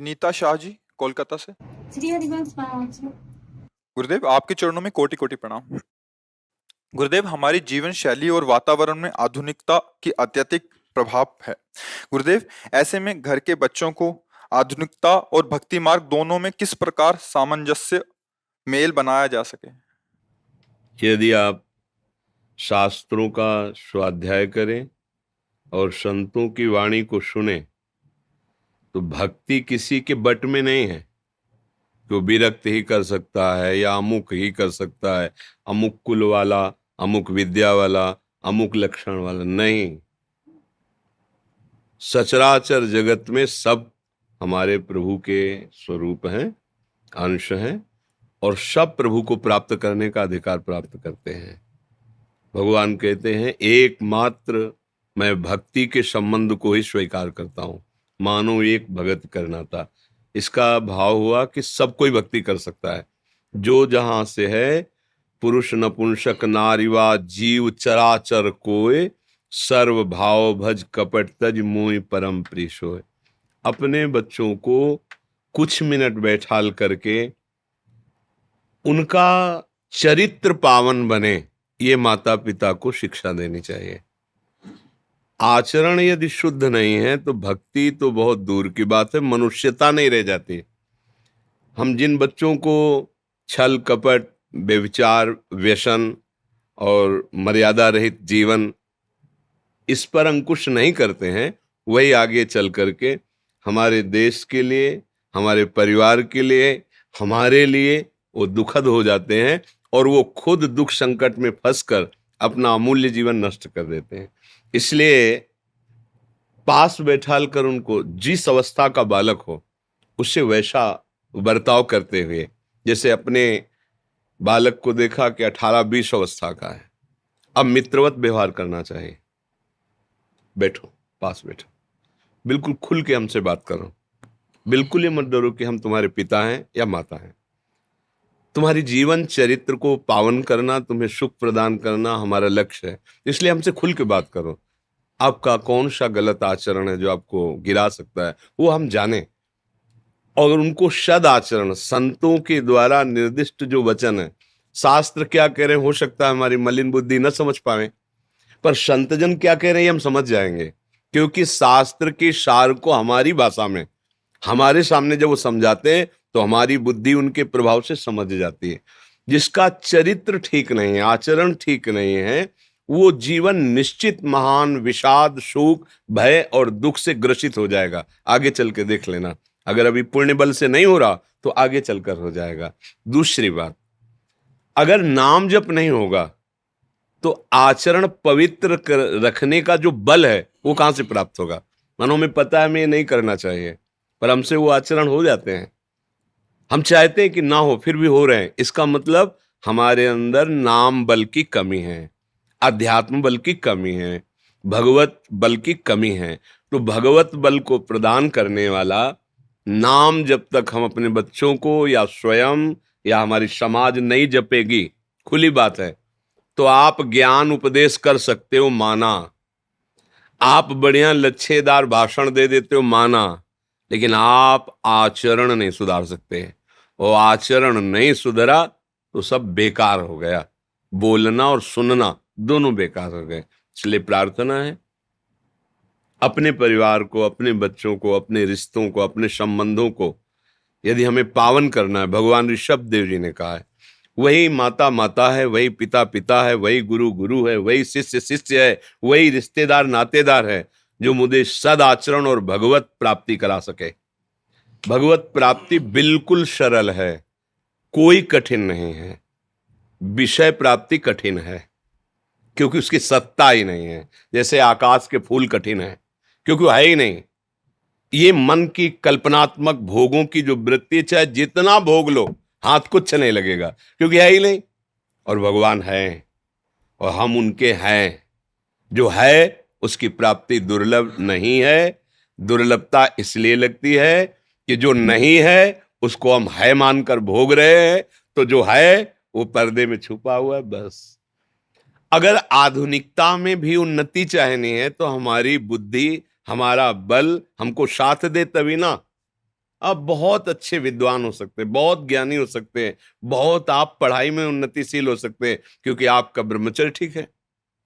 नीता शाह जी, कोलकाता से। श्री हरिवंश महाराज। गुरुदेव, आपके चरणों में कोटि कोटि प्रणाम। गुरुदेव, हमारी जीवन शैली और वातावरण में आधुनिकता की अत्यधिक प्रभाव है। गुरुदेव, ऐसे में घर के बच्चों को आधुनिकता और भक्ति मार्ग दोनों में किस प्रकार सामंजस्य मेल बनाया जा सके? यदि आप शास्त्रों का स्वाध्याय करें और संतों की वाणी को सुने तो भक्ति किसी के बट में नहीं है कि वो विरक्त ही कर सकता है या अमुक ही कर सकता है, अमुक कुल वाला, अमुक विद्या वाला, अमुक लक्षण वाला। नहीं, सचराचर जगत में सब हमारे प्रभु के स्वरूप हैं, अंश हैं, और सब प्रभु को प्राप्त करने का अधिकार प्राप्त करते हैं। भगवान कहते हैं एकमात्र मैं भक्ति के संबंध को ही स्वीकार करता हूं, मानो एक भगत करना था। इसका भाव हुआ कि सब कोई भक्ति कर सकता है, जो जहां से है, पुरुष नपुंसक नारीवा जीव चराचर कोय, सर्व भाव भज कपट तज मोहि परम प्रिय सोय। अपने बच्चों को कुछ मिनट बैठाल करके उनका चरित्र पावन बने, ये माता पिता को शिक्षा देनी चाहिए। आचरण यदि शुद्ध नहीं है तो भक्ति तो बहुत दूर की बात है, मनुष्यता नहीं रह जाती। हम जिन बच्चों को छल कपट, व्यभिचार, व्यसन और मर्यादा रहित जीवन, इस पर अंकुश नहीं करते हैं, वही आगे चल करके हमारे देश के लिए, हमारे परिवार के लिए, हमारे लिए वो दुखद हो जाते हैं और वो खुद दुख संकट में फंसकर अपना अमूल्य जीवन नष्ट कर देते हैं। इसलिए पास बैठाल कर उनको जिस अवस्था का बालक हो उससे वैसा बर्ताव करते हुए, जैसे अपने बालक को देखा कि 18-20 अवस्था का है, अब मित्रवत व्यवहार करना चाहिए। बैठो, पास बैठो, बिल्कुल खुल के हमसे बात करो, बिल्कुल ये मत डरो कि हम तुम्हारे पिता हैं या माता हैं। तुम्हारी जीवन चरित्र को पावन करना, तुम्हें सुख प्रदान करना हमारा लक्ष्य है, इसलिए हमसे खुल के बात करो। आपका कौन सा गलत आचरण है जो आपको गिरा सकता है, वो हम जाने, और उनको सद आचरण, संतों के द्वारा निर्दिष्ट जो वचन है, शास्त्र क्या कह रहे हैं, हो सकता है हमारी मलिन बुद्धि न समझ पाए, पर संतजन क्या कह रहे हैं हम समझ जाएंगे, क्योंकि शास्त्र के सार को हमारी भाषा में हमारे सामने जब वो समझाते हैं तो हमारी बुद्धि उनके प्रभाव से समझ जाती है। जिसका चरित्र ठीक नहीं है, आचरण ठीक नहीं है, वो जीवन निश्चित महान विषाद, शोक, भय और दुख से ग्रसित हो जाएगा। आगे चल के देख लेना, अगर अभी पुण्य बल से नहीं हो रहा तो आगे चलकर हो जाएगा। दूसरी बात, अगर नाम जप नहीं होगा तो आचरण पवित्र रखने का जो बल है वो कहां से प्राप्त होगा। मानो हमें पता है हमें नहीं करना चाहिए, पर हमसे वो आचरण हो जाते हैं। हम चाहते हैं कि ना हो, फिर भी हो रहे हैं। इसका मतलब हमारे अंदर नाम बल की कमी है, अध्यात्म बल की कमी है, भगवत बल की कमी है। तो भगवत बल को प्रदान करने वाला नाम जब तक हम अपने बच्चों को या स्वयं या हमारी समाज नहीं जपेगी, खुली बात है, तो आप ज्ञान उपदेश कर सकते हो, माना, आप बढ़िया लच्छेदार भाषण दे देते हो, माना, लेकिन आप आचरण नहीं सुधार सकते। और आचरण नहीं सुधरा तो सब बेकार हो गया, बोलना और सुनना दोनों बेकार हो गए। इसलिए प्रार्थना है, अपने परिवार को, अपने बच्चों को, अपने रिश्तों को, अपने संबंधों को यदि हमें पावन करना है, भगवान ऋषभ देव जी ने कहा है, वही माता माता है, वही पिता पिता है, वही गुरु गुरु है, वही शिष्य शिष्य है, वही रिश्तेदार नातेदार है, जो मुझे सद आचरण और भगवत प्राप्ति करा सके। भगवत प्राप्ति बिल्कुल सरल है, कोई कठिन नहीं है। विषय प्राप्ति कठिन है क्योंकि उसकी सत्ता ही नहीं है, जैसे आकाश के फूल कठिन है क्योंकि है ही नहीं। ये मन की कल्पनात्मक भोगों की जो वृत्ति, चाहे जितना भोग लो हाथ कुछ नहीं लगेगा क्योंकि है ही नहीं। और भगवान है और हम उनके हैं। जो है उसकी प्राप्ति दुर्लभ नहीं है। दुर्लभता इसलिए लगती है कि जो नहीं है उसको हम है मानकर भोग रहे हैं, तो जो है वो पर्दे में छुपा हुआ है, बस। अगर आधुनिकता में भी उन्नति चाहनी है तो हमारी बुद्धि, हमारा बल हमको साथ दे तभी ना। आप बहुत अच्छे विद्वान हो सकते हैं, बहुत ज्ञानी हो सकते हैं, बहुत आप पढ़ाई में उन्नतिशील हो सकते हैं, क्योंकि आपका ब्रह्मचर्य ठीक है,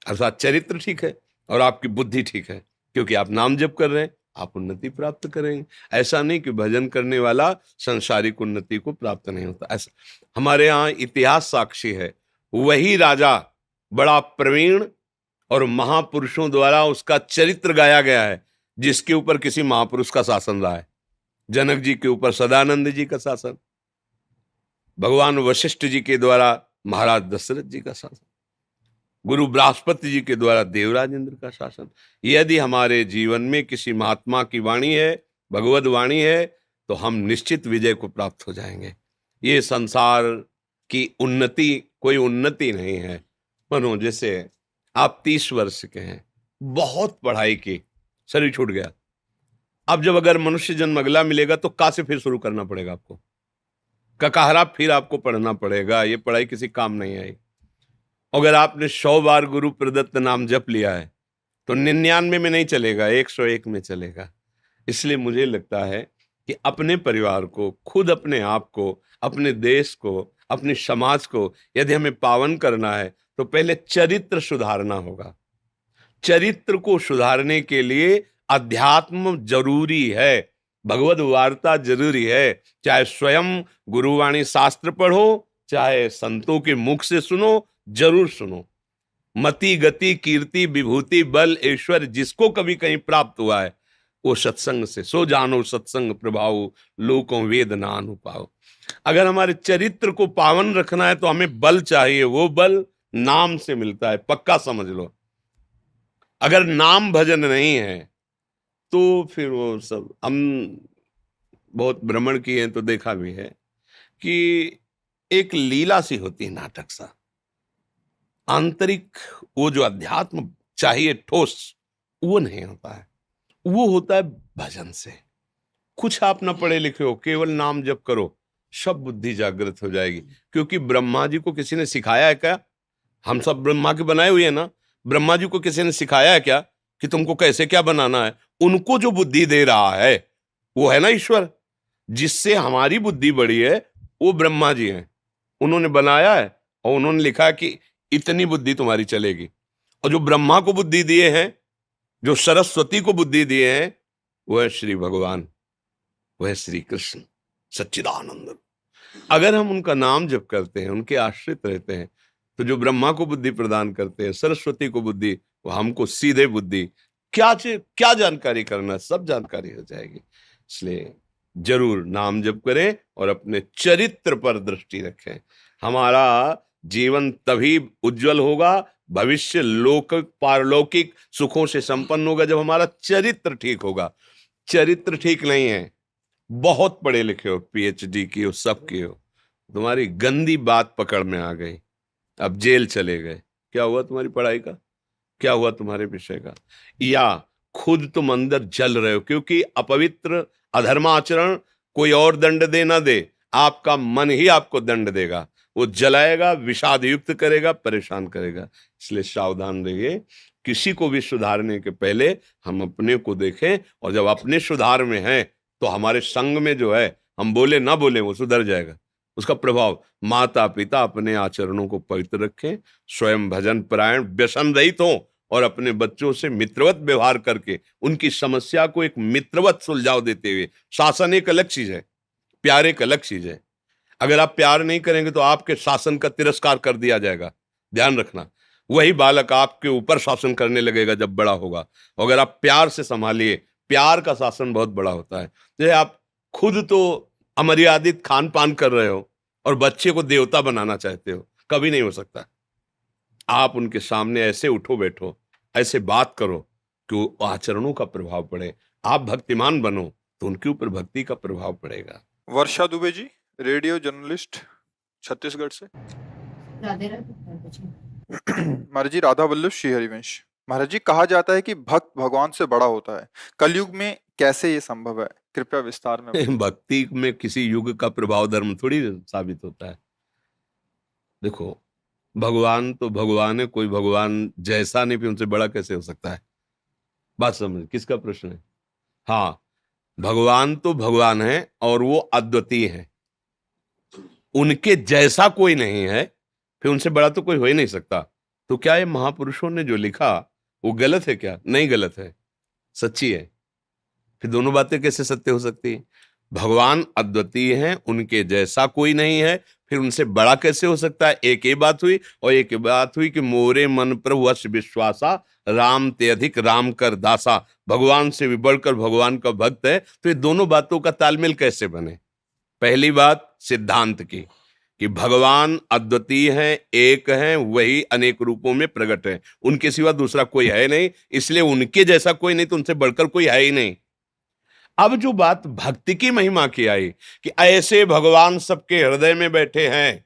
अर्थात चरित्र ठीक है, और आपकी बुद्धि ठीक है, क्योंकि आप नाम जप कर रहे हैं, आप उन्नति प्राप्त करेंगे। ऐसा नहीं कि भजन करने वाला संसारिक उन्नति को प्राप्त नहीं होता। ऐसा हमारे यहाँ इतिहास साक्षी है। वही राजा बड़ा प्रवीण और महापुरुषों द्वारा उसका चरित्र गाया गया है, जिसके ऊपर किसी महापुरुष का शासन रहा है। जनक जी के ऊपर सदानंद जी का शासन, भगवान वशिष्ठ जी के द्वारा महाराज दशरथ जी का शासन, गुरु बृहस्पति जी के द्वारा देवराज इंद्र का शासन। यदि हमारे जीवन में किसी महात्मा की वाणी है, भगवत वाणी है, तो हम निश्चित विजय को प्राप्त हो जाएंगे। ये संसार की उन्नति कोई उन्नति नहीं है। मानो जैसे आप 30 वर्ष के हैं, बहुत पढ़ाई की, शरीर छूट गया। अब जब अगर मनुष्य जन्म अगला मिलेगा तो कहाँ से फिर शुरू करना पड़ेगा आपको, ककाहरा फिर आपको पढ़ना पड़ेगा। ये पढ़ाई किसी काम नहीं आई। अगर आपने 100 बार गुरु प्रदत्त नाम जप लिया है तो 99 में नहीं चलेगा, 101 में चलेगा। इसलिए मुझे लगता है कि अपने परिवार को, खुद अपने आप को, अपने देश को, अपने समाज को यदि हमें पावन करना है तो पहले चरित्र सुधारना होगा। चरित्र को सुधारने के लिए अध्यात्म जरूरी है, भगवद वार्ता जरूरी है। चाहे स्वयं गुरुवाणी शास्त्र पढ़ो, चाहे संतों के मुख से सुनो, जरूर सुनो। मति गति कीर्ति विभूति बल ऐश्वर्य जिसको कभी कहीं प्राप्त हुआ है, वो सत्संग से सो जानो सत्संग प्रभाव लोकों वेद ना अनुपाओ। अगर हमारे चरित्र को पावन रखना है तो हमें बल चाहिए, वो बल नाम से मिलता है, पक्का समझ लो। अगर नाम भजन नहीं है तो फिर वो सब, हम बहुत भ्रमण किए हैं तो देखा भी है कि एक लीला सी होती है, नाटक सा। आंतरिक वो जो अध्यात्म चाहिए ठोस, वो नहीं होता है। वो होता है भजन से। कुछ आप ना पढ़े लिखे हो, केवल नाम जप करो, सब बुद्धि जागृत हो जाएगी। क्योंकि ब्रह्मा जी को किसी ने सिखाया है क्या? हम सब ब्रह्मा के बनाए हुए हैं ना। ब्रह्मा जी को किसी ने सिखाया है क्या कि तुमको कैसे क्या बनाना है? उनको जो बुद्धि दे रहा है वो है ना ईश्वर। जिससे हमारी बुद्धि बढ़ी है वो ब्रह्मा जी हैं। उन्होंने बनाया है और उन्होंने लिखा कि इतनी बुद्धि तुम्हारी चलेगी। और जो ब्रह्मा को बुद्धि दिए हैं, जो सरस्वती को बुद्धि दिए हैं, वो है श्री भगवान, वो है श्री कृष्ण सच्चिदानंद। अगर हम उनका नाम जप करते हैं, उनके आश्रित रहते हैं, तो जो ब्रह्मा को बुद्धि प्रदान करते हैं, सरस्वती को बुद्धि, वो हमको सीधे बुद्धि, क्या जानकारी करना, सब जानकारी हो जाएगी। इसलिए जरूर नाम जप करें और अपने चरित्र पर दृष्टि रखें। हमारा जीवन तभी उज्जवल होगा, भविष्य लोक पारलौकिक सुखों से संपन्न होगा, जब हमारा चरित्र ठीक होगा। चरित्र ठीक नहीं है, बहुत पढ़े लिखे हो, पीएचडी की हो, सब की हो, तुम्हारी गंदी बात पकड़ में आ गई, अब जेल चले गए। क्या हुआ तुम्हारी पढ़ाई का? क्या हुआ तुम्हारे विषय का? या खुद तुम अंदर जल रहे हो, क्योंकि अपवित्र अधर्माचरण कोई और दंड दे ना दे, आपका मन ही आपको दंड देगा। वो जलाएगा, विषाद युक्त करेगा, परेशान करेगा। इसलिए सावधान रहिए। किसी को भी सुधारने के पहले हम अपने को देखें, और जब अपने सुधार में हैं तो हमारे संग में जो है, हम बोले ना बोले, वो सुधर जाएगा। उसका प्रभाव, माता पिता अपने आचरणों को पवित्र रखें, स्वयं भजन परायण व्यसन रहित हों, और अपने बच्चों से मित्रवत व्यवहार करके उनकी समस्या को एक मित्रवत सुलझाव देते हुए। शासन एक अलग चीज है, प्यार एक अलग चीज है। अगर आप प्यार नहीं करेंगे तो आपके शासन का तिरस्कार कर दिया जाएगा, ध्यान रखना। वही बालक आपके ऊपर शासन करने लगेगा जब बड़ा होगा। अगर आप प्यार से संभालिए, प्यार का शासन बहुत बड़ा होता है। जैसे आप खुद तो अमर्यादित खान पान कर रहे हो और बच्चे को देवता बनाना चाहते हो, कभी नहीं हो सकता। आप उनके सामने ऐसे उठो बैठो, ऐसे बात करो कि वो आचरणों का प्रभाव पड़े। आप भक्तिमान बनो तो उनके ऊपर भक्ति का प्रभाव पड़ेगा। वर्षा दुबे जी, रेडियो जर्नलिस्ट, छत्तीसगढ़ से। राधे राधे। महाराज जी, राधा वल्लभ श्री हरिवंश। महाराज जी, कहा जाता है कि भक्त भगवान से बड़ा होता है। कलयुग में कैसे ये संभव है? कृपया विस्तार में बताएं। भक्ति में किसी युग का प्रभाव धर्म थोड़ी साबित होता है। देखो, भगवान तो भगवान है, कोई भगवान जैसा नहीं, फिर उनसे बड़ा कैसे हो सकता है? बात समझ, किसका प्रश्न है? हाँ, भगवान तो भगवान है और वो अद्वितीय है, उनके जैसा कोई नहीं है, फिर उनसे बड़ा तो कोई हो ही नहीं सकता। तो क्या ये महापुरुषों ने जो लिखा वो गलत है क्या? नहीं गलत है, सच्ची है। फिर दोनों बातें कैसे सत्य हो सकती है? भगवान अद्वितीय हैं, उनके जैसा कोई नहीं है, फिर उनसे बड़ा कैसे हो सकता है? एक ये बात हुई, और एक ये बात हुई कि मोरे मन प्रभु वश विश्वासा, राम ते अधिक राम कर दासा। भगवान से भी बढ़कर भगवान का भक्त है, तो ये दोनों बातों का तालमेल कैसे बने? पहली बात सिद्धांत की कि भगवान अद्वितीय हैं, एक हैं, वही अनेक रूपों में प्रकट है, उनके सिवा दूसरा कोई है नहीं, इसलिए उनके जैसा कोई नहीं, तो उनसे बढ़कर कोई है ही नहीं। अब जो बात भक्ति की महिमा की आई कि ऐसे भगवान सबके हृदय में बैठे हैं,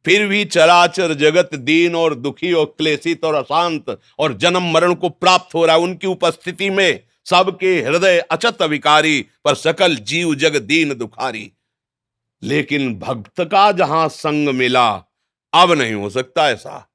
फिर भी चराचर जगत दीन और दुखी और क्लेशित और अशांत और जन्म मरण को प्राप्त हो रहा है, उनकी उपस्थिति में सबके हृदय अचत विकारी, पर सकल जीव जग दीन दुखारी। लेकिन भक्त का जहां संग मिला, अब नहीं हो सकता ऐसा।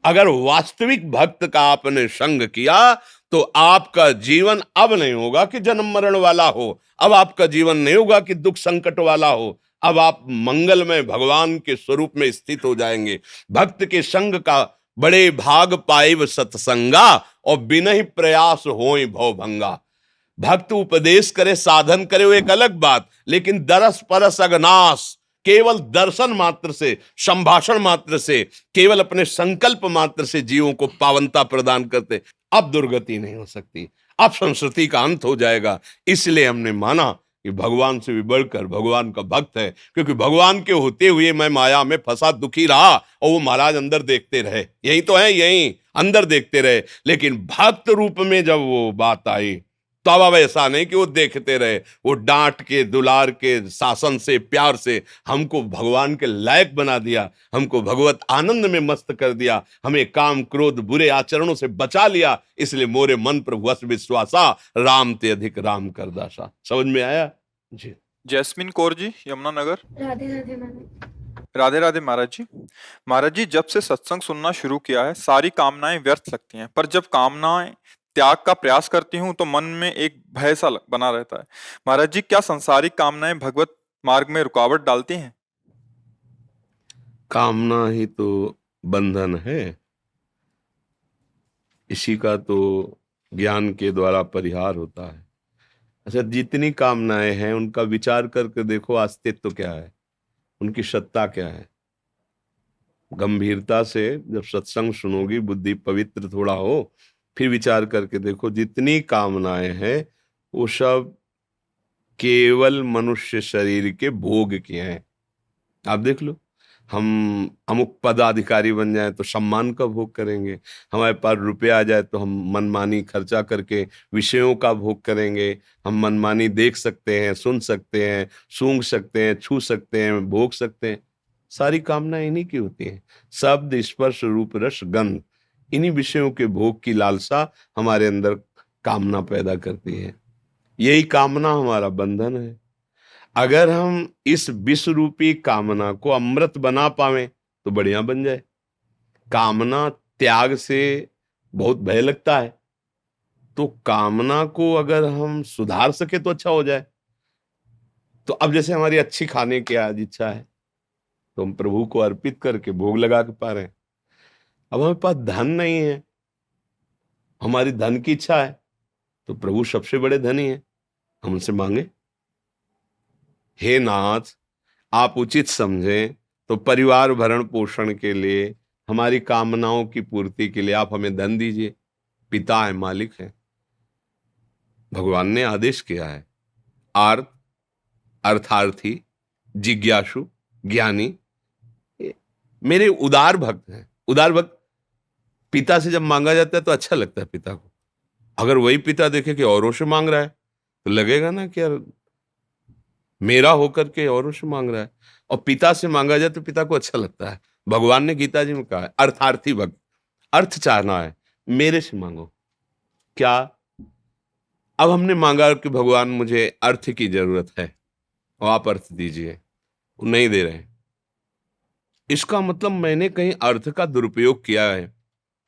अगर वास्तविक भक्त का आपने संग किया तो आपका जीवन अब नहीं होगा कि जन्म मरण वाला हो, अब आपका जीवन नहीं होगा कि दुख संकट वाला हो, अब आप मंगलमय भगवान के स्वरूप में स्थित हो जाएंगे। भक्त के संग का बड़े भाग पाइब सत्संगा, और बिना ही प्रयास होई भवभंगा। भक्त उपदेश करे, साधन करे, वो एक अलग बात, लेकिन दरस परस अगनाश, केवल दर्शन मात्र से, संभाषण मात्र से, केवल अपने संकल्प मात्र से जीवों को पावनता प्रदान करते, अब दुर्गति नहीं हो सकती, अब संस्कृति का अंत हो जाएगा। इसलिए हमने माना कि भगवान से भी बढ़कर भगवान का भक्त है, क्योंकि भगवान के होते हुए मैं माया में फंसा दुखी रहा, और वो महाराज अंदर देखते रहे, यही तो है, यही अंदर देखते रहे। लेकिन भक्त रूप में जब वो बात आई, तो अब ऐसा नहीं कि वो देखते रहे, वो डांट के, दुलार के, शासन से, प्यार से हमको भगवान के लायक बना दिया, हमको भगवत आनंद में मस्त कर दिया, हमें काम क्रोध बुरे आचरणों से बचा लिया। इसलिए मोरे मन पर वश विश्वासा, राम ते अधिक राम कर दासा। समझ में आया जी? जैस्मिन कौर जी, यमुनानगर। राधे राधे मैम। राधे राधे महाराज जी। महाराज जी, जब से सत्संग सुनना शुरू किया है, सारी कामनाएं व्यर्थ लगती हैं, पर जब कामनाएं त्याग का प्रयास करती हूं तो मन में एक भय सा बना रहता है। महाराज जी, क्या संसारिक कामनाएं भगवत मार्ग में रुकावट डालती हैं? कामना ही तो बंधन है, इसी का तो ज्ञान के द्वारा परिहार होता है। अच्छा, जितनी कामनाएं हैं उनका विचार करके देखो, अस्तित्व क्या है, उनकी सत्ता क्या है। गंभीरता से जब सत्संग सुनोगी, बुद्धि पवित्र थोड़ा हो, फिर विचार करके देखो, जितनी कामनाएं हैं वो सब केवल मनुष्य शरीर के भोग के हैं। आप देख लो, हम अमुक पदाधिकारी बन जाए तो सम्मान का भोग करेंगे, हमारे पास रुपये आ जाए तो हम मनमानी खर्चा करके विषयों का भोग करेंगे, हम मनमानी देख सकते हैं, सुन सकते हैं, सूंघ सकते हैं, छू सकते हैं, भोग सकते हैं। सारी कामना इन्हीं की होती है, शब्द स्पर्श रूप रस गंध, इन्हीं विषयों के भोग की लालसा हमारे अंदर कामना पैदा करती है। यही कामना हमारा बंधन है। अगर हम इस विष रूपी कामना को अमृत बना पावे तो बढ़िया बन जाए। कामना त्याग से बहुत भय लगता है, तो कामना को अगर हम सुधार सके तो अच्छा हो जाए। तो अब जैसे हमारी अच्छी खाने की आज इच्छा है, तो हम प्रभु को अर्पित करके भोग लगा के पा रहे हैं। अब हमारे पास धन नहीं है, हमारी धन की इच्छा है, तो प्रभु सबसे बड़े धनी है, हम उनसे मांगे, हे नाथ, आप उचित समझें तो परिवार भरण पोषण के लिए, हमारी कामनाओं की पूर्ति के लिए आप हमें धन दीजिए। पिता है, मालिक है। भगवान ने आदेश किया है, आर्त, अर्थार्थी, जिज्ञासु, ज्ञानी मेरे उदार भक्त हैं। उदार भक्त, पिता से जब मांगा जाता है तो अच्छा लगता है पिता को। अगर वही पिता देखे कि औरों से मांग रहा है तो लगेगा ना कि यार मेरा होकर के औरों से मांग रहा है, और पिता से मांगा जाए तो पिता को अच्छा लगता है। भगवान ने गीता जी में कहा है, अर्थार्थी भक्त, अर्थ चाहना है, मेरे से मांगो। क्या अब हमने मांगा कि भगवान मुझे अर्थ की जरूरत है और आप अर्थ दीजिए, वो नहीं दे रहे, इसका मतलब मैंने कहीं अर्थ का दुरुपयोग किया है।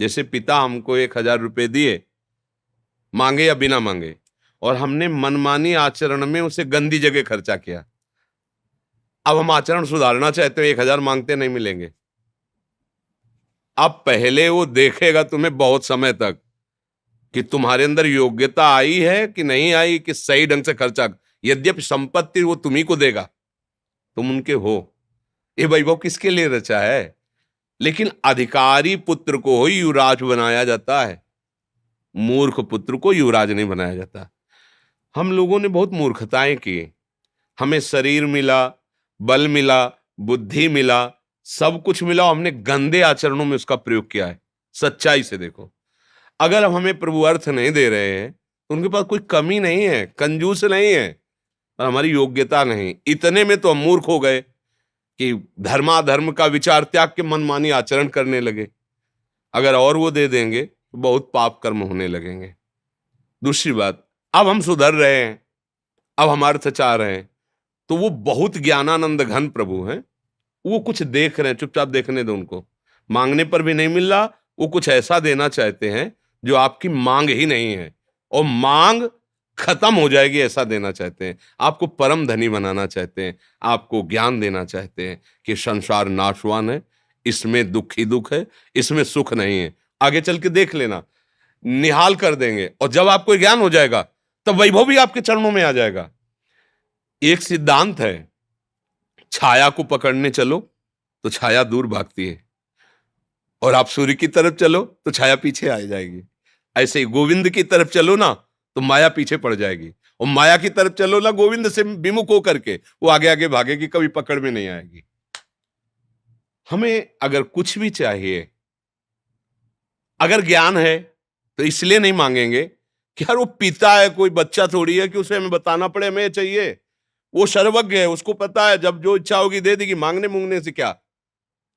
जैसे पिता हमको 1,000 रुपए दिए, मांगे या बिना मांगे, और हमने मनमानी आचरण में उसे गंदी जगह खर्चा किया। अब हम आचरण सुधारना चाहते हो, 1,000 मांगते नहीं मिलेंगे। अब पहले वो देखेगा तुम्हें बहुत समय तक कि तुम्हारे अंदर योग्यता आई है कि नहीं आई, कि सही ढंग से खर्चा। यद्यपि संपत्ति वो तुम्ही को देगा, तुम उनके हो। ये वैभव किसके लिए रचा है? लेकिन अधिकारी पुत्र को ही युवराज बनाया जाता है, मूर्ख पुत्र को युवराज नहीं बनाया जाता। हम लोगों ने बहुत मूर्खताएं की। हमें शरीर मिला, बल मिला, बुद्धि मिला, सब कुछ मिला, हमने गंदे आचरणों में उसका प्रयोग किया है। सच्चाई से देखो, अगर हमें प्रभु अर्थ नहीं दे रहे हैं तो उनके पास कोई कमी नहीं है, कंजूस नहीं है, और हमारी योग्यता नहीं। इतने में तो हम मूर्ख हो गए कि धर्माधर्म का विचार त्याग के मनमानी आचरण करने लगे। अगर और वो दे देंगे तो बहुत पाप कर्म होने लगेंगे। दूसरी बात, अब हम सुधर रहे हैं, अब हम अर्थ चाह रहे हैं, तो वो बहुत ज्ञानानंद घन प्रभु हैं, वो कुछ देख रहे हैं, चुपचाप देखने दो उनको। मांगने पर भी नहीं मिल रहा, वो कुछ ऐसा देना चाहते हैं जो आपकी मांग ही नहीं है, और मांग खत्म हो जाएगी ऐसा देना चाहते हैं। आपको परम धनी बनाना चाहते हैं, आपको ज्ञान देना चाहते हैं कि संसार नाशवान है, इसमें दुख ही दुख है, इसमें सुख नहीं है। आगे चल के देख लेना, निहाल कर देंगे, और जब आपको ज्ञान हो जाएगा तब वैभव भी आपके चरणों में आ जाएगा। एक सिद्धांत है, छाया को पकड़ने चलो तो छाया दूर भागती है, और आप सूर्य की तरफ चलो तो छाया पीछे आ जाएगी। ऐसे ही गोविंद की तरफ चलो ना तो माया पीछे पड़ जाएगी, और माया की तरफ चलो ना गोविंद से विमुख होकर के, वो आगे आगे भागेगी, कभी पकड़ में नहीं आएगी। हमें अगर कुछ भी चाहिए, अगर ज्ञान है तो इसलिए नहीं मांगेंगे कि यार वो पिता है, कोई बच्चा थोड़ी है कि उसे हमें बताना पड़े हमें चाहिए। वो सर्वज्ञ है, उसको पता है, जब जो इच्छा होगी दे देगी, मांगने मूंगने से क्या।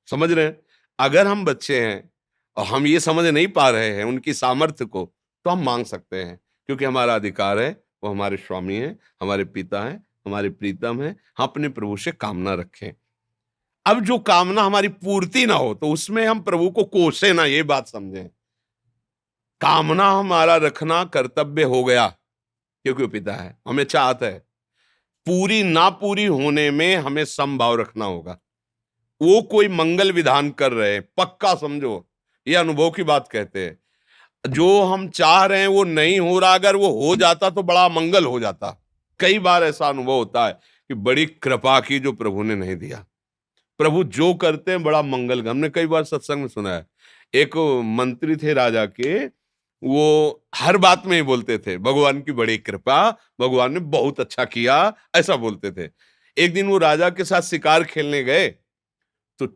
समझ रहे हैं? अगर हम बच्चे हैं और हम ये समझ नहीं पा रहे हैं उनकी सामर्थ्य को, तो हम मांग सकते हैं, क्योंकि हमारा अधिकार है, वो हमारे स्वामी हैं, हमारे पिता हैं, हमारे प्रीतम हैं। हम अपने प्रभु से कामना रखें। अब जो कामना हमारी पूर्ति ना हो तो उसमें हम प्रभु को कोसे ना, ये बात समझें। कामना हमारा रखना कर्तव्य हो गया, क्योंकि वो पिता है, हमें चाहत है। पूरी ना पूरी होने में हमें समभाव रखना होगा। वो कोई मंगल विधान कर रहे हैं, पक्का समझो, ये अनुभव की बात कहते हैं। जो हम चाह रहे हैं वो नहीं हो रहा, अगर वो हो जाता तो बड़ा मंगल हो जाता। कई बार ऐसा अनुभव होता है कि बड़ी कृपा की जो प्रभु ने नहीं दिया। प्रभु जो करते हैं बड़ा मंगल, हमने कई बार सत्संग में सुना है। एक मंत्री थे राजा के, वो हर बात में ही बोलते थे भगवान की बड़ी कृपा, भगवान ने बहुत अच्छा किया, ऐसा बोलते थे। एक दिन वो राजा के साथ शिकार खेलने गए, तो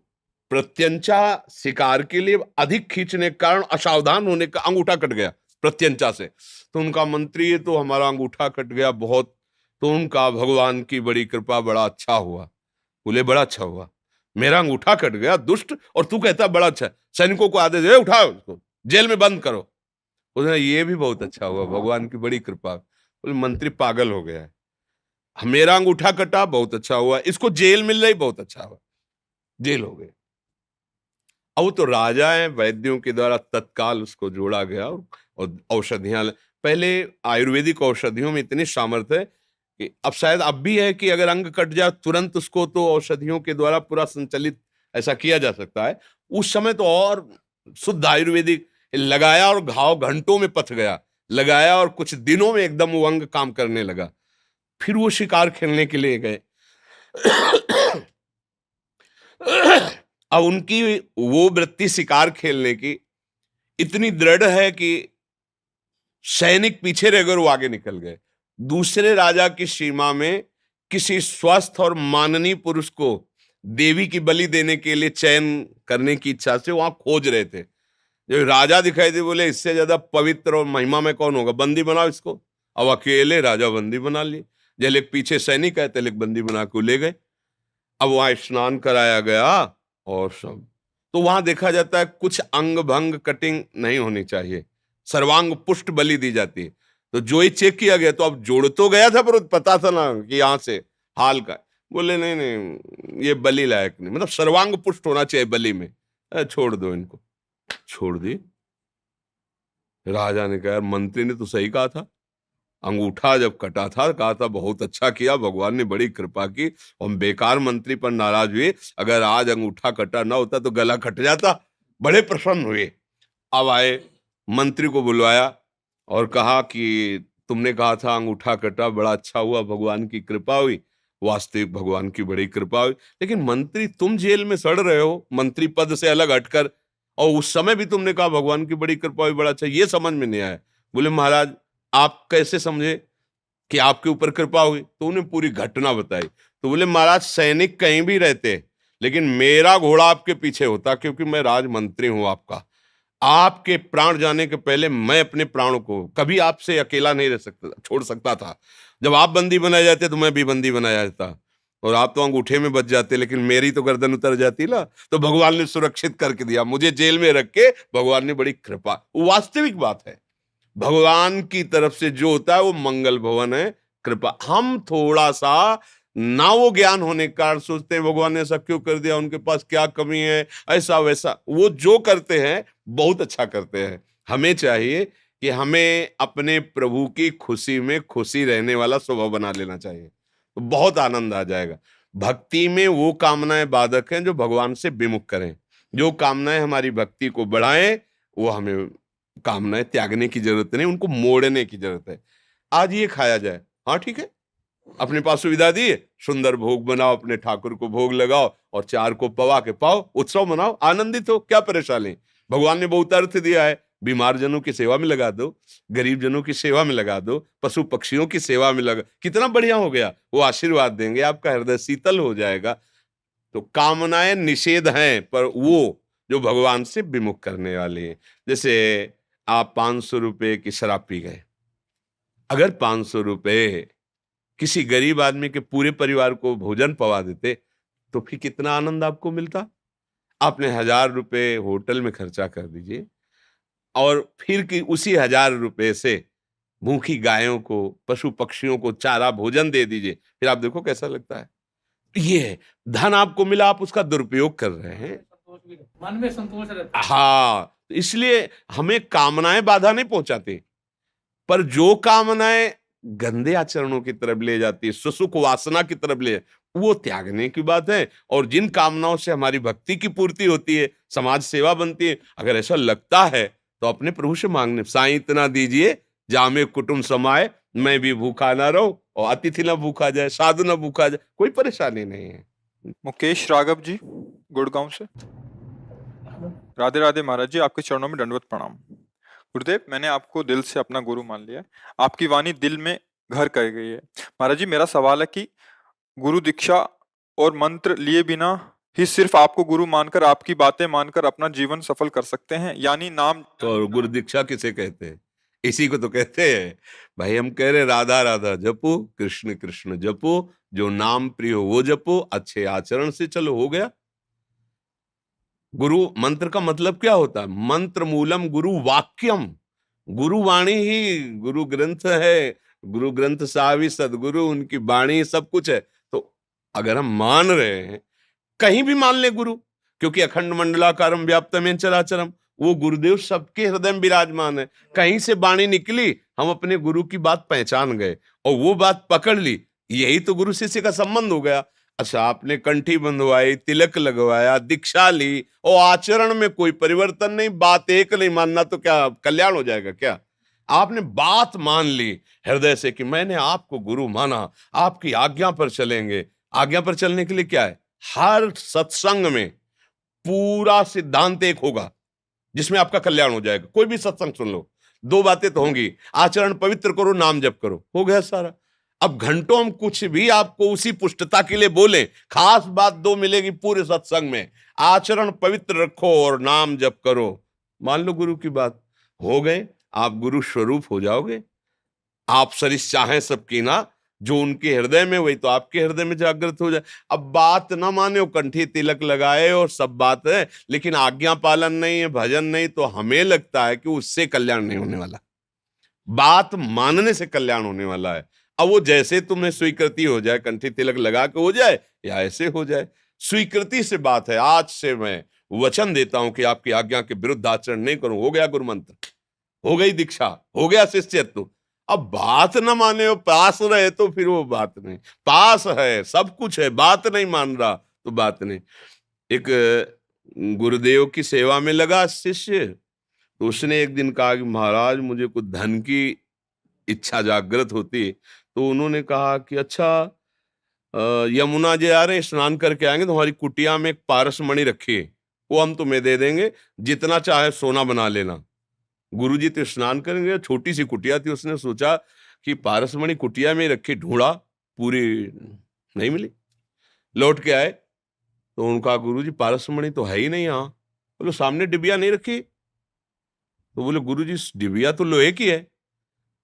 प्रत्यंचा शिकार के लिए अधिक खींचने के कारण असावधान होने का अंगूठा कट गया प्रत्यंचा से। तो उनका मंत्री, ये तो हमारा अंगूठा कट गया बहुत। तो उनका भगवान की बड़ी कृपा, बड़ा अच्छा हुआ। बोले बड़ा अच्छा हुआ, मेरा अंगूठा कट गया दुष्ट, और तू कहता बड़ा अच्छा। सैनिकों को आदेश दे, उठाओ उसको जेल में बंद करो। उसने ये भी बहुत अच्छा हुआ, भगवान की बड़ी कृपा। बोले मंत्री पागल हो गया है, मेरा अंगूठा कटा बहुत अच्छा हुआ, इसको जेल मिल रही बहुत अच्छा हुआ, जेल हो गए। अब तो राजा है, वैद्यों के द्वारा तत्काल उसको जोड़ा गया, और औषधियां, पहले आयुर्वेदिक औषधियों में इतनी सामर्थ्य है कि अब शायद अब भी है कि अगर अंग कट जाए तुरंत उसको तो औषधियों के द्वारा पूरा संचालित ऐसा किया जा सकता है। उस समय तो और शुद्ध आयुर्वेदिक लगाया और घाव घंटों में पथ गया, लगाया और कुछ दिनों में एकदम वो अंग काम करने लगा। फिर वो शिकार खेलने के लिए गए। अब उनकी वो वृत्ति शिकार खेलने की इतनी दृढ़ है कि सैनिक पीछे रह गए, वो आगे निकल गए। दूसरे राजा की सीमा में किसी स्वस्थ और माननीय पुरुष को देवी की बलि देने के लिए चयन करने की इच्छा से वहां खोज रहे थे। जो राजा दिखाई दे, बोले इससे ज्यादा पवित्र और महिमा में कौन होगा, बंदी बनाओ इसको। अब अकेले राजा बंदी बना लिए, जैसे पीछे सैनिक है तेले बंदी बना के ले गए। अब वहां स्नान कराया गया और सब, तो वहां देखा जाता है कुछ अंग भंग कटिंग नहीं होनी चाहिए, सर्वांग पुष्ट बलि दी जाती है। तो जो ही चेक किया गया, तो अब जोड़ तो गया था पर पता था ना कि यहां से हाल का। बोले नहीं नहीं ये बलि लायक नहीं, मतलब सर्वांग पुष्ट होना चाहिए बलि में, छोड़ दो इनको। छोड़ दी। राजा ने कहा मंत्री ने तो सही कहा था, अंगूठा जब कटा था कहा था बहुत अच्छा किया, भगवान ने बड़ी कृपा की, हम बेकार मंत्री पर नाराज हुए, अगर आज अंगूठा कटा ना होता तो गला कट जाता। बड़े प्रसन्न हुए। अब आए, मंत्री को बुलवाया और कहा कि तुमने कहा था अंगूठा कटा, बड़ा अच्छा हुआ, भगवान की कृपा हुई। वास्तविक भगवान की बड़ी कृपा हुई, लेकिन मंत्री तुम जेल में सड़ रहे हो मंत्री पद से अलग हटकर, और उस समय भी तुमने कहा भगवान की बड़ी कृपा हुई, बड़ा अच्छा, ये समझ में नहीं आया। बोले महाराज आप कैसे समझे कि आपके ऊपर कृपा हुई? तो उन्हें पूरी घटना बताई। तो बोले महाराज सैनिक कहीं भी रहते, लेकिन मेरा घोड़ा आपके पीछे होता, क्योंकि मैं राजमंत्री हूं आपका। आपके प्राण जाने के पहले मैं अपने प्राणों को कभी आपसे अकेला नहीं रह सकता, छोड़ सकता था। जब आप बंदी बनाए जाते तो मैं भी बंदी बनाया जाता, और आप तो अंगूठे में बच जाते, लेकिन मेरी तो गर्दन उतर जाती ना। तो भगवान ने सुरक्षित करके दिया, मुझे जेल में रख के भगवान ने बड़ी कृपा। वास्तविक बात है, भगवान की तरफ से जो होता है वो मंगल भवन है, कृपा। हम थोड़ा सा ना वो ज्ञान होने के कारण सोचते हैं भगवान ने ऐसा क्यों कर दिया, उनके पास क्या कमी है, ऐसा वैसा। वो जो करते हैं बहुत अच्छा करते हैं। हमें चाहिए कि हमें अपने प्रभु की खुशी में खुशी रहने वाला स्वभाव बना लेना चाहिए, तो बहुत आनंद आ जाएगा। भक्ति में वो कामनाएं बाधक हैं जो भगवान से विमुख करें, जो कामनाएं हमारी भक्ति को बढ़ाएं वो हमें कामनाएं त्यागने की जरूरत नहीं, उनको मोड़ने की जरूरत है। आज ये खाया जाए, हाँ ठीक है, अपने पास सुविधा दी है, सुंदर भोग बनाओ, अपने ठाकुर को भोग लगाओ और चार को पवा के पाओ, उत्सव मनाओ, आनंदित हो, क्या परेशानी। भगवान ने बहुत अर्थ दिया है, बीमार जनों की सेवा में लगा दो, गरीब जनों की सेवा में लगा दो, पशु पक्षियों की सेवा में लगा, कितना बढ़िया हो गया। वो आशीर्वाद देंगे, आपका हृदय शीतल हो जाएगा। तो कामनाएं निषेध हैं, पर वो जो भगवान से विमुख करने वाली है। जैसे आप 500 रुपए की शराब पी गए, अगर 500 रुपए किसी गरीब आदमी के पूरे परिवार को भोजन पवा देते तो फिर कितना आनंद आपको मिलता। आपने 1000 रुपए होटल में खर्चा कर दीजिए, और फिर कि उसी 1000 रुपए से भूखी गायों को, पशु पक्षियों को चारा भोजन दे दीजिए, फिर आप देखो कैसा लगता है। ये है, धन आपको मिला, आप उसका दुरुपयोग कर रहे हैं। मन में संतोष रहता है। हाँ, तो इसलिए हमें कामनाएं बाधा नहीं पहुंचाती, पर जो कामनाएं गंदे आचरणों की तरफ ले जाती है, सुसुख वासना की तरफ ले, वो त्यागने की बात है। और जिन कामनाओं से हमारी भक्ति की पूर्ति होती है, समाज सेवा बनती है, अगर ऐसा लगता है तो अपने प्रभु से मांगने, साईं इतना दीजिए जामे कुटुंब समाए, मैं भी भूखा ना रहूं और अतिथि ना भूखा जाए, साधु ना भूखा जाए, कोई परेशानी नहीं है। मुकेश राघव जी गुड़गांव से। राधे राधे महाराज जी, आपके चरणों में दंडवत प्रणाम। गुरुदेव, मैंने आपको दिल से अपना गुरु मान लिया है, आपकी वाणी दिल में घर कर गई है। महाराज जी, मेरा सवाल है कि गुरु दीक्षा और मंत्र लिए बिना ही सिर्फ आपको गुरु मानकर, आपकी बातें मानकर अपना जीवन सफल कर सकते हैं, यानी नाम। तो गुरु दीक्षा किसे कहते हैं? इसी को तो कहते हैं भाई। हम कह रहे राधा राधा जपो, कृष्ण कृष्ण जपो, जो नाम प्रिय हो वो जपो, अच्छे आचरण से चलो, हो गया। गुरु मंत्र का मतलब क्या होता है? मंत्र मूलम गुरु वाक्यम, गुरु वाणी ही गुरु ग्रंथ है। गुरु ग्रंथ साहब ही सदगुरु, उनकी वाणी सब कुछ है। तो अगर हम मान रहे हैं, कहीं भी मान ले गुरु, क्योंकि अखंड मंडलाकारम व्याप्तम चराचरम, वो गुरुदेव सबके हृदय में विराजमान है। कहीं से वाणी निकली, हम अपने गुरु की बात पहचान गए और वो बात पकड़ ली, यही तो गुरु शिष्य का संबंध हो गया। अच्छा, आपने कंठी बंधवाई, तिलक लगवाया, दीक्षा ली और आचरण में कोई परिवर्तन नहीं, बात एक नहीं मानना, तो क्या कल्याण हो जाएगा क्या? आपने बात मान ली हृदय से कि मैंने आपको गुरु माना, आपकी आज्ञा पर चलेंगे। आज्ञा पर चलने के लिए क्या है? हर सत्संग में पूरा सिद्धांत एक होगा जिसमें आपका कल्याण हो जाएगा। कोई भी सत्संग सुन लो, दो बातें तो होंगी, आचरण पवित्र करो, नाम जप करो, हो गया सारा। अब घंटों हम कुछ भी आपको उसी पुष्टता के लिए बोले, खास बात दो मिलेगी पूरे सत्संग में, आचरण पवित्र रखो और नाम जप करो। मान लो गुरु की बात, हो गए, आप गुरु स्वरूप हो जाओगे। आप सरिस चाहें सबकी ना, जो उनके हृदय में वही तो आपके हृदय में जागृत हो जाए। अब बात ना माने, कंठी तिलक लगाए और सब बात है, लेकिन आज्ञा पालन नहीं है, भजन नहीं, तो हमें लगता है कि उससे कल्याण नहीं होने वाला। बात मानने से कल्याण होने वाला है। अब वो जैसे तुम्हें स्वीकृति हो जाए, कंठी तिलक लगा के हो जाए या ऐसे हो जाए, स्वीकृति से बात है। आज से मैं वचन देता हूं कि आपकी आज्ञा के विरुद्ध आचरण नहीं करूं, हो गया गुरु मंत्र, हो गई दीक्षा, हो गया शिष्यत्व। अब बात ना माने, वो पास रहे तो फिर वो बात नहीं, पास है सब कुछ है, बात नहीं मान रहा तो बात नहीं। एक गुरुदेव की सेवा में लगा शिष्य, तो उसने एक दिन कहा कि महाराज मुझे कुछ धन की इच्छा जागृत होती, तो उन्होंने कहा कि अच्छा यमुना जी आ रहे हैं, स्नान करके आएंगे, तुम्हारी कुटिया में एक पारस मणि रखी है, वो हम तुम्हें दे देंगे, जितना चाहे सोना बना लेना। गुरुजी तो स्नान करेंगे, छोटी सी कुटिया थी, उसने सोचा कि पारसमणि कुटिया में रखी, ढूंढा, पूरी नहीं मिली। लौट के आए तो उनका गुरुजी पारसमणि तो है ही नहीं यहाँ। बोले सामने डिबिया नहीं रखी? तो बोले गुरुजी डिबिया तो लोहे की है,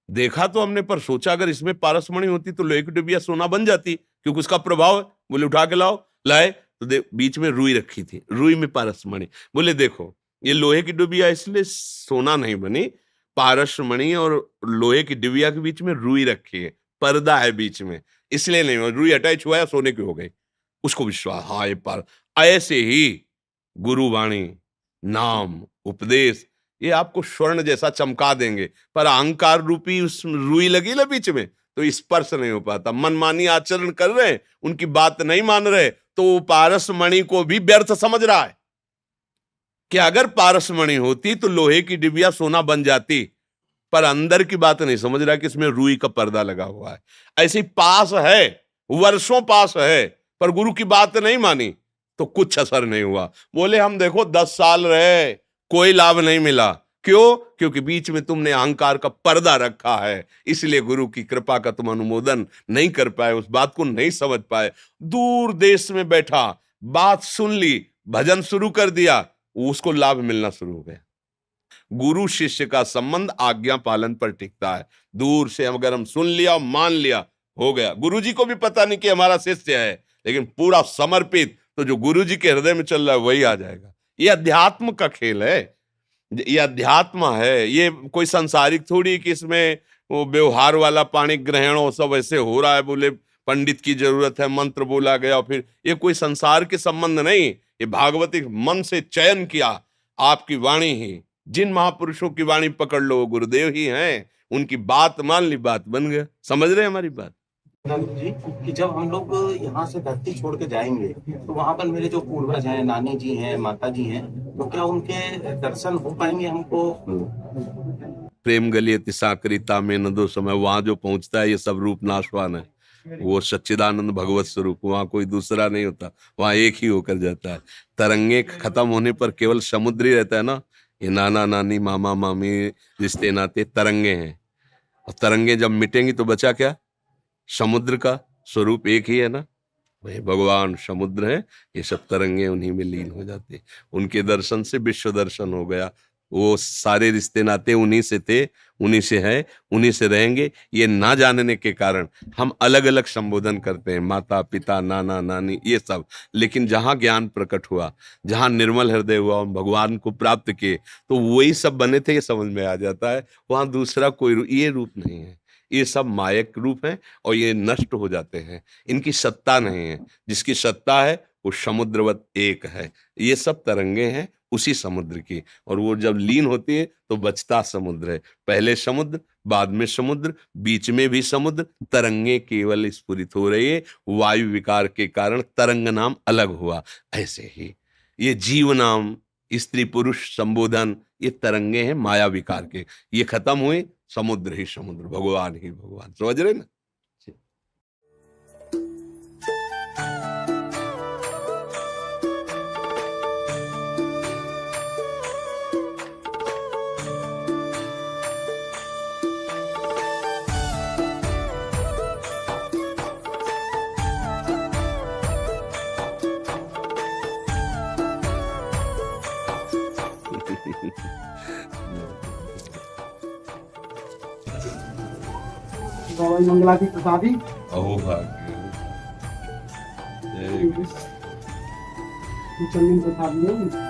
देखा तो हमने, पर सोचा अगर इसमें पारसमणि होती तो लोहे की डिबिया सोना बन जाती, क्योंकि उसका प्रभाव है। बोले उठा के लाओ, लाए तो बीच में रुई रखी थी, रुई में पारसमणि। बोले देखो ये लोहे की डिबिया इसलिए सोना नहीं बनी, पारसमणि और लोहे की डिबिया के बीच में रुई रखी है, पर्दा है बीच में, इसलिए नहीं, रुई अटैच हुआ है, सोने की हो गई। उसको विश्वास, हाँ ये पार। ऐसे ही गुरुवाणी, नाम, उपदेश ये आपको स्वर्ण जैसा चमका देंगे, पर अहंकार रूपी उस रुई लगी ना बीच में, तो स्पर्श नहीं हो पाता। मनमानी आचरण कर रहे हैं, उनकी बात नहीं मान रहे, तो वो पारसमणि को भी व्यर्थ समझ रहा है कि अगर पारसमणि होती तो लोहे की डिबिया सोना बन जाती, पर अंदर की बात नहीं समझ रहा कि इसमें रुई का पर्दा लगा हुआ है। ऐसे पास है, वर्षों पास है, पर गुरु की बात नहीं मानी तो कुछ असर नहीं हुआ। बोले हम देखो 10 साल रहे, कोई लाभ नहीं मिला। क्यों? क्योंकि बीच में तुमने अहंकार का पर्दा रखा है, इसलिए गुरु की कृपा का तुम अनुमोदन नहीं कर पाए, उस बात को नहीं समझ पाए। दूर देश में बैठा, बात सुन ली, भजन शुरू कर दिया, उसको लाभ मिलना शुरू हो गया। गुरु शिष्य का संबंध आज्ञा पालन पर टिकता है। दूर से अगर हम सुन लिया, मान लिया, हो गया। गुरु जी को भी पता नहीं कि हमारा शिष्य है, लेकिन पूरा समर्पित, तो जो गुरु जी के हृदय में चल रहा है वही आ जाएगा। ये अध्यात्म का खेल है, ये अध्यात्म है, ये कोई सांसारिक थोड़ी कि इसमें वो व्यवहार वाला पाणी ग्रहण वो सब ऐसे हो रहा है, बोले पंडित की जरूरत है, मंत्र बोला गया, फिर ये कोई संसार के संबंध नहीं। ये भागवतिक मन से चयन किया, आपकी वाणी ही, जिन महापुरुषों की वाणी पकड़ लो वो गुरुदेव ही हैं, उनकी बात मान ली, बात बन गया। समझ रहे हैं हमारी बात जी? कि जब हम लोग यहाँ से धरती छोड़ के जाएंगे तो वहां पर मेरे जो पूर्वज हैं, नानी जी हैं, माता जी हैं, तो क्या उनके दर्शन हो पाएंगे हमको? प्रेम गलियति साकरिता में न दो समय, वहां जो पहुंचता है ये सब रूप नाशवान है, वो सच्चिदानंद भगवत स्वरूप, वहां कोई दूसरा नहीं होता, वहां एक ही होकर जाता है। तरंगे खत्म होने पर केवल समुद्र ही रहता है ना, ये नाना नानी मामा मामी रिश्ते नाते तरंगे हैं, और तरंगे जब मिटेंगी तो बचा क्या? समुद्र का स्वरूप एक ही है ना, वही भगवान समुद्र है, ये सब तरंगे उन्हीं में लीन हो जाते। उनके दर्शन से विश्व दर्शन हो गया, वो सारे रिश्ते नाते उन्हीं से थे, उन्हीं से है, उन्हीं से रहेंगे। ये ना जानने के कारण हम अलग अलग संबोधन करते हैं, माता पिता नाना नानी ये सब, लेकिन जहाँ ज्ञान प्रकट हुआ, जहाँ निर्मल हृदय हुआ, हम भगवान को प्राप्त किए, तो वही सब बने थे, ये समझ में आ जाता है। वहाँ दूसरा कोई ये रूप नहीं है, ये सब मायक रूप है और ये नष्ट हो जाते हैं, इनकी सत्ता नहीं है। जिसकी सत्ता है वो समुद्रवत एक है, ये सब तरंगे हैं उसी समुद्र की, और वो जब लीन होती है तो बचता समुद्र है। पहले समुद्र, बाद में समुद्र, बीच में भी समुद्र, तरंगे केवल स्फुरित हो रही है, वायु विकार के कारण तरंग नाम अलग हुआ। ऐसे ही ये जीव नाम, स्त्री पुरुष संबोधन, ये तरंगे हैं माया विकार के, ये खत्म हुए, समुद्र ही समुद्र, भगवान ही भगवान। समझ रहे ना? गौरी मंगला की प्रसादी अहो भाग्य चंदन प्रसाद में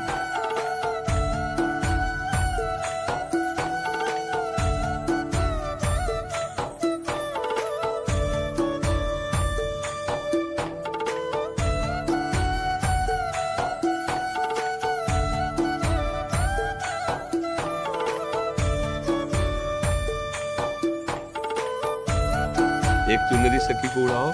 एक चुनरी सखी को उड़ाओ।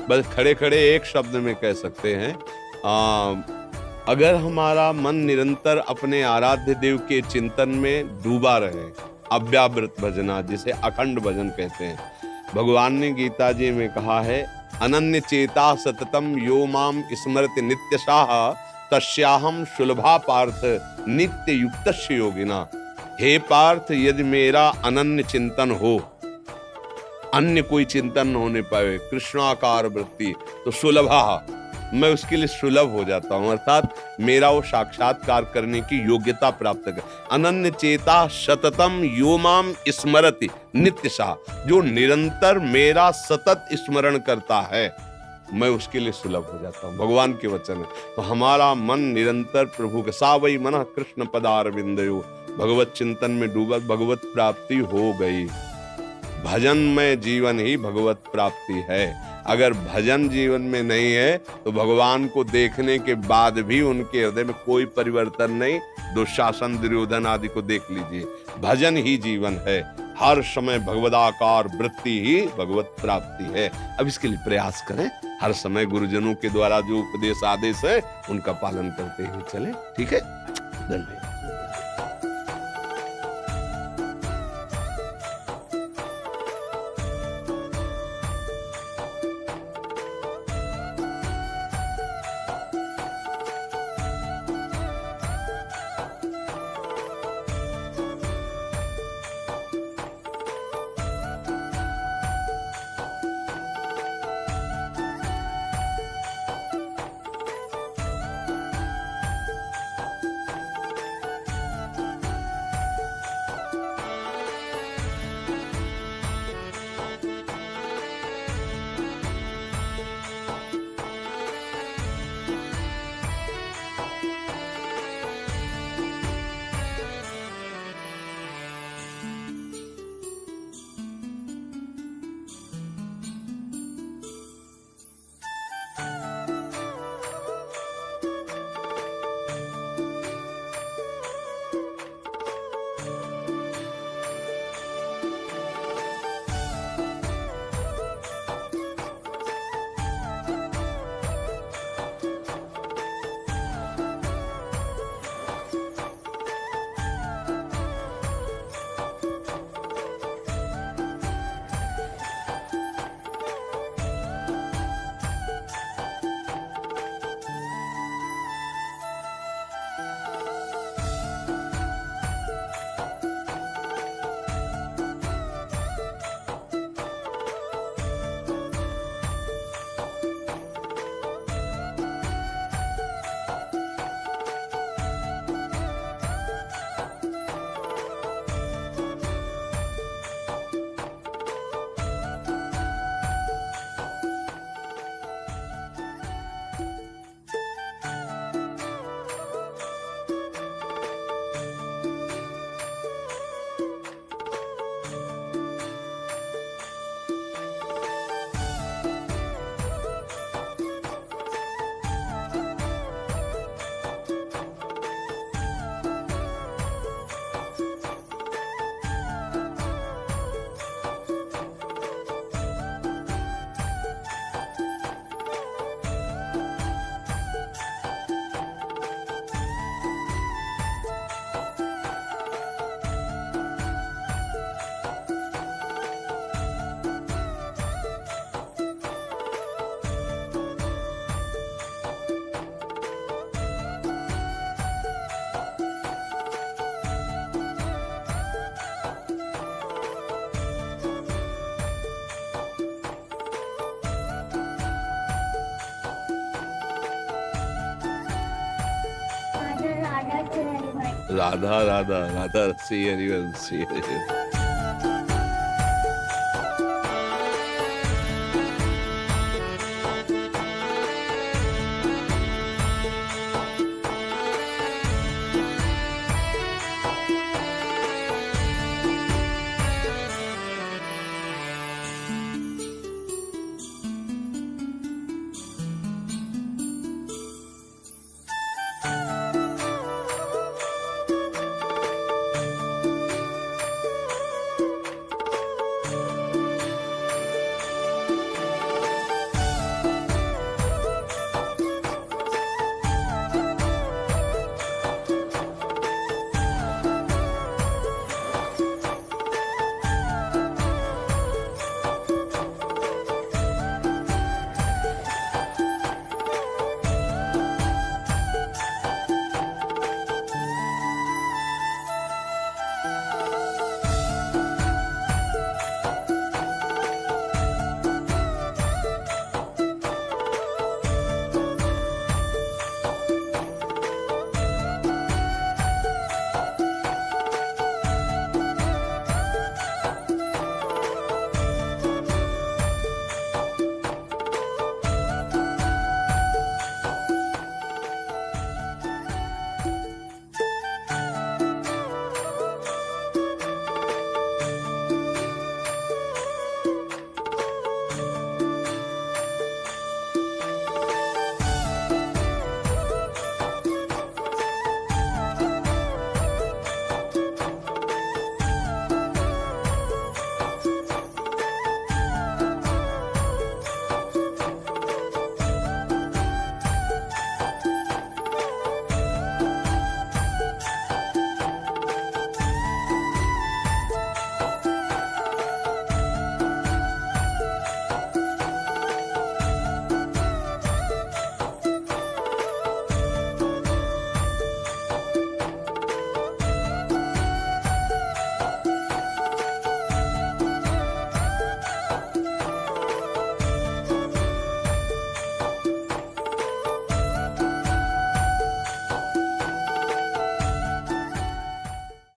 बस खड़े खड़े एक शब्द में कह सकते हैं, अगर हमारा मन निरंतर अपने आराध्य देव के चिंतन में डूबा रहे, अव्यावृत भजना जिसे अखंड भजन कहते हैं। भगवान ने गीता जी में कहा है, अनन्य चेता सततम यो माम स्मरति नित्यशाह तस्याहम सुलभा पार्थ नित्य युक्तस्य योगिना। हे पार्थ, यदि मेरा अनन्य चिंतन हो, अन्य कोई चिंतन न होने पाए, कृष्णाकार वृत्ति, तो सुलभा, मैं उसके लिए सुलभ हो जाता हूं, अर्थात मेरा वो साक्षात्कार करने की योग्यता प्राप्त कर। अनन्य चेता सततम यो माम स्मरति नित्यशा, जो निरंतर मेरा सतत स्मरण करता है, मैं उसके लिए सुलभ हो जाता हूँ। भगवान के वचन है। तो हमारा मन निरंतर प्रभु के सावई मन कृष्ण पदारविंदयो, भगवत चिंतन में डूबा, भगवत प्राप्ति हो गई। भजन में जीवन ही भगवत प्राप्ति है। अगर भजन जीवन में नहीं है तो भगवान को देखने के बाद भी उनके हृदय में कोई परिवर्तन नहीं। दुशासन, दुर्योधन आदि को देख लीजिए, भजन ही जीवन है। हर समय भगवदाकार वृत्ति ही भगवत प्राप्ति है। अब इसके लिए प्रयास करें, हर समय गुरुजनों के द्वारा जो उपदेश आदेश है उनका पालन करते हुए चले। ठीक है, धन्यवाद। राधा राधा राधा श्री हरिवंश श्री हरिवंश।